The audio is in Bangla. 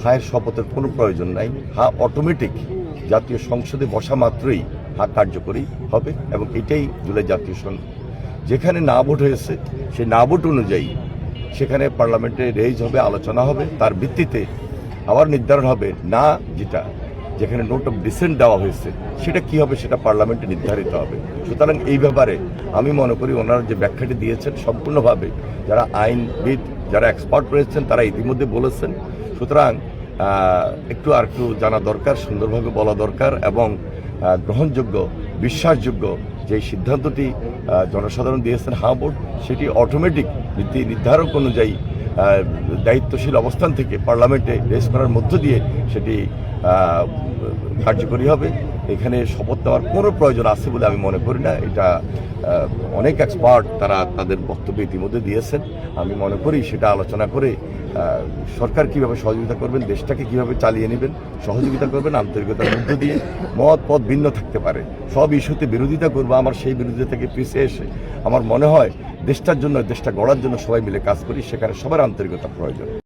হায়ের শপথের কোনো প্রয়োজন নাই। অটোমেটিক জাতীয় সংসদে বসা মাত্রই কার্যকরী হবে এবং এটাই জুলাই জাতীয় সংসদ। যেখানে না ভোট হয়েছে সেই না ভোট অনুযায়ী সেখানে পার্লামেন্টে রেইজ হবে, আলোচনা হবে, তার ভিত্তিতে আবার নির্ধারণ হবে না যেখানে নোট অফ ডিসেন্ট দেওয়া হয়েছে সেটা কি হবে সেটা পার্লামেন্টে নির্ধারিত হবে। সুতরাং এই ব্যাপারে আমি মনে করি ওনারা যে ব্যাখ্যাটি দিয়েছেন সম্পূর্ণভাবে যারা আইনবিদ, যারা এক্সপার্ট রয়েছেন তারা ইতিমধ্যে বলেছেন। সুতরাং একটু জানা দরকার, সুন্দরভাবে বলা দরকার এবং গ্রহণযোগ্য, বিশ্বাসযোগ্য যে সিদ্ধান্তটি জনসাধারণ দিয়েছেন ভোট, সেটি অটোমেটিক নীতি নির্ধারক অনুযায়ী দায়িত্বশীল অবস্থান থেকে পার্লামেন্টে রেজ করার মধ্য দিয়ে সেটি কার্যকরী হবে। এখানে শপথ নেওয়ার কোনো প্রয়োজন আছে বলে আমি মনে করি না। এটা অনেক এক্সপার্ট তারা তাদের বক্তব্য ইতিমধ্যে দিয়েছেন। আমি মনে করি সেটা আলোচনা করে সরকার কিভাবে সহযোগিতা করবেন, দেশটাকে কিভাবে চালিয়ে নেবেন, সহযোগিতা করবেন আন্তরিকতার মধ্য দিয়ে। পথ ভিন্ন থাকতে পারে, সব ইস্যুতে বিরোধিতা করবো, আমার সেই বিরোধিতা থেকে পিছিয়ে এসে আমার মনে হয় দেশটার জন্য, দেশটা গড়ার জন্য সবাই মিলে কাজ করি, সেখানে সবার আন্তরিকতা প্রয়োজন।